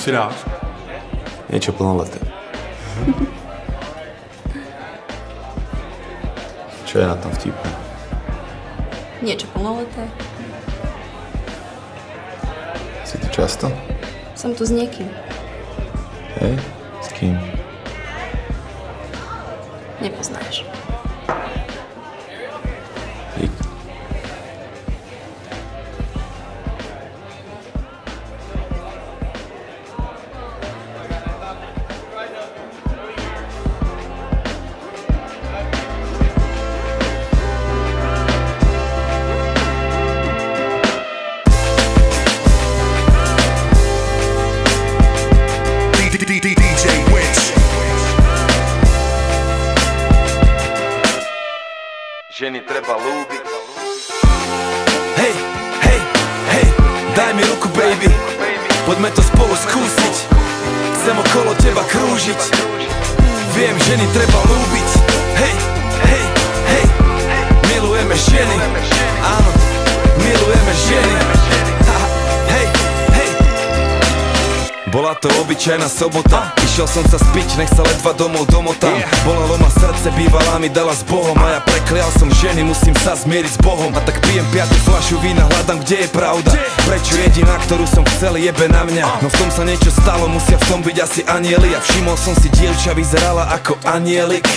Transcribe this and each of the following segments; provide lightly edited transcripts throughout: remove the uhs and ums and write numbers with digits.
si dáš? Niečo plnoleté. Čo je na tom vtipné? Niečo plnoleté. Si tu často? Som tu s niekým. Hej? S kým? Nepoznáš. Dík. Ženy treba ľúbiť. Hej, hej, hej, daj mi ruku baby, poďme to spolu skúsiť. Chcem okolo teba krúžiť. Viem, ženy treba ľúbiť. Hej, hej, hej, milujeme ženy. Áno, milujeme ženy. Hej, hej. Bola to obyčajná sobota, išiel som sa spiť, nech sa ledva domov domotám. Bolelo ma srdce, bývalá mi dala s Bohom a ja preklial som ženy, musím sa zmieriť s Bohom. A tak pijem 5. fľašu vína, hľadám, kde je pravda. Prečo jediná, ktorú som chcel, jebe na mňa. No v tom sa niečo stalo, musia v tom byť asi anieli. A všimol som si, dievča vyzerala ako anielik.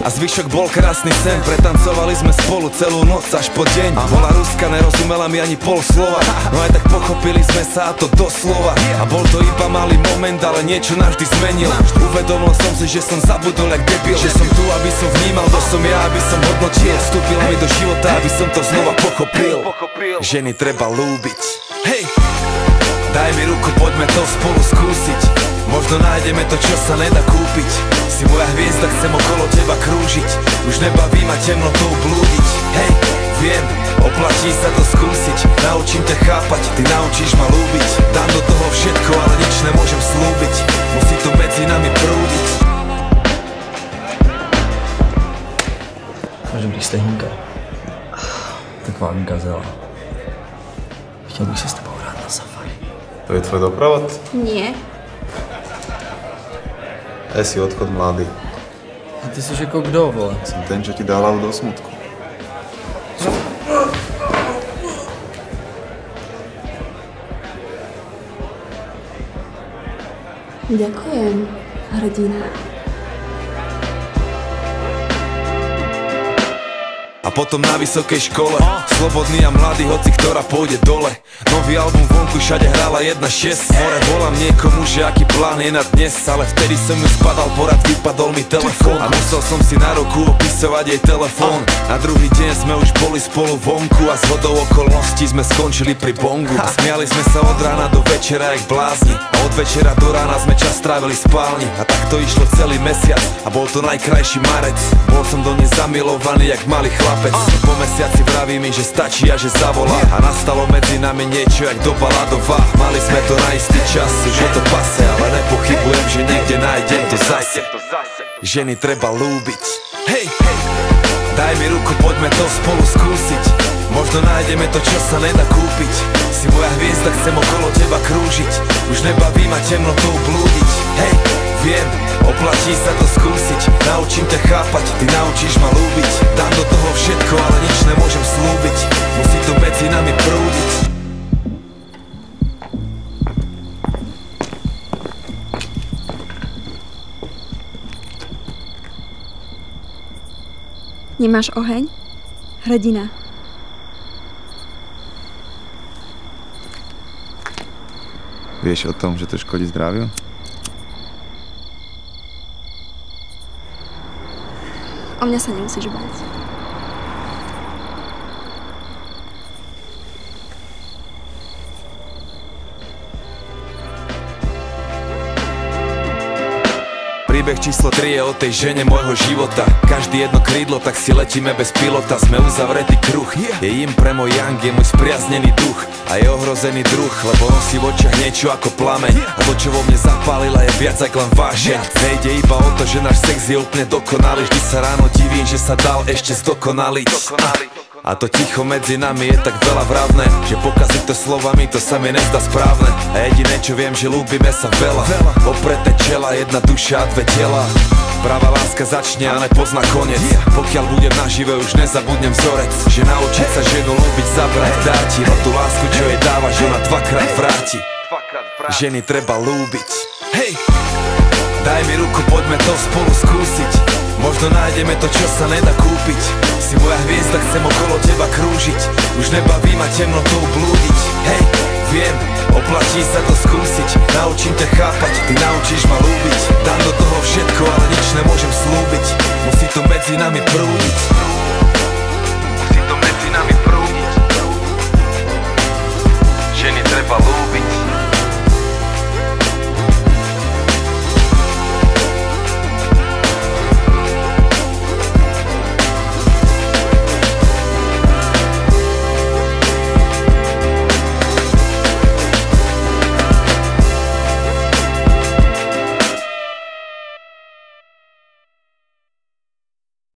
A zvyšok bol krásny sen, pretancovali sme spolu celú noc až po deň. Bola Ruska, nerozumela mi ani pol slova, no aj tak pochopili sme sa, a to doslova. A bol to iba malý moment, ale niečo navždy zmenil. Uvedomil som si, že som zabudol jak debil, že som tu, aby som vnímal, kto som ja, aby som hodnotil. Vstúpila mi do života, aby som to znova pochopil. Ženy treba ľúbiť. Hej, daj mi ruku, poďme to spolu skúsiť. Možno nájdeme to, čo sa nedá kúpiť. Si moja hviezda, chcem okolo teba krúžiť. Už nebaví ma temnotou blúdiť. Hej, viem, oplatí sa to skúsiť. Naučím ťa chápať, ty naučíš ma ľúbiť. Dám do toho všetko, ale nič nemôžem slúbiť. Musí to medzi nami prúdiť. Máš dobrý stehínka. Taková gazela. Chtěl bych si s tebou hrát na safari. To je tvoj doprovod? Nie. Ja si odchod mladý. A ty jsi jako kdo, vole? Som ten, čo ti dá hlavu do smutku. Ďakujem, hrdina. A potom na vysokej škole, slobodný a mladý, hoci ktorá pôjde dole. Nový album vonku, všade hrala 1.6. More volám niekomu, že aký plán je na dnes, ale vtedy som ju spadal, porad vypadol mi telefón. A musel som si na ruku opisovať jej telefón. Na druhý deň sme už boli spolu vonku a zhodou okolností sme skončili pri bongu. A smiali sme sa od rána do večera jak blázni. A od večera do rána sme čas strávili v spálni. A tak to išlo celý mesiac a bol to najkrajší marec. Bol som do nej zamilovaný jak malý chlapec. Po mesiaci vraví mi, že stačí a že zavolá. A nastalo medzi nami niečo jak doba ľadová. Mali sme to na istý čas, už je to pase, ale nepochybujem, že niekde nájdem to zase. Ženy treba ľúbiť. Hej, hej, daj mi ruku, poďme to spolu skúsiť. Možno nájdeme to, čo sa nedá kúpiť. Si moja hviezda, chcem okolo teba krúžiť. Už nebaví ma temnotou blúdiť. Hej, viem, oplatí sa to skúsiť. Naučím ťa chápať, ty naučíš ma ľúbiť. Dám do toho všetko, ale nič nemôžem slúbiť. Musí to medzi nami prúdiť. Nemáš oheň? Hrdina. Vieš o tom, že to škodí zdraviu? O mňa sa nemusíš báť. Príbeh číslo 3 je o tej žene môjho života. Každý jedno krídlo, tak si letíme bez pilota. Sme uzavretý kruh, je im pre môj yang, je môj spriaznený duch. A je ohrozený druh, lebo nosí v očiach niečo ako plameň. A to, čo vo mne zapálila, je viac ako len vášeň. Nejde iba o to, že náš sex je úplne dokonalý. Vždy sa ráno divím, že sa dal ešte zdokonaliť. A to ticho medzi nami je tak veľa vravné, že pokaziť to slovami, to sa mi nezdá správne. A jediné čo viem, že ľúbime sa veľa, opreté čela, jedna duša a dve tela. Pravá láska začne a nepozná koniec. Pokiaľ budem nažive, už nezabudnem vzorec, že naučiť sa ženu ľúbiť zabrať dá ti. No tú lásku, čo jej dávaš, ona dvakrát vráti. Ženy treba ľúbiť. Hej! Daj mi ruku, poďme to spolu skúsiť. Možno nájdeme to, čo sa nedá kúpiť. Si moja hviezda, chcem okolo teba krúžiť. Už nebaví ma temnotou blúdiť. Hej, viem, oplatí sa to skúsiť. Naučím ťa chápať, ty naučíš ma ľúbiť. Dám do toho všetko, ale nič nemôžem slúbiť. Musí to medzi nami prúdiť.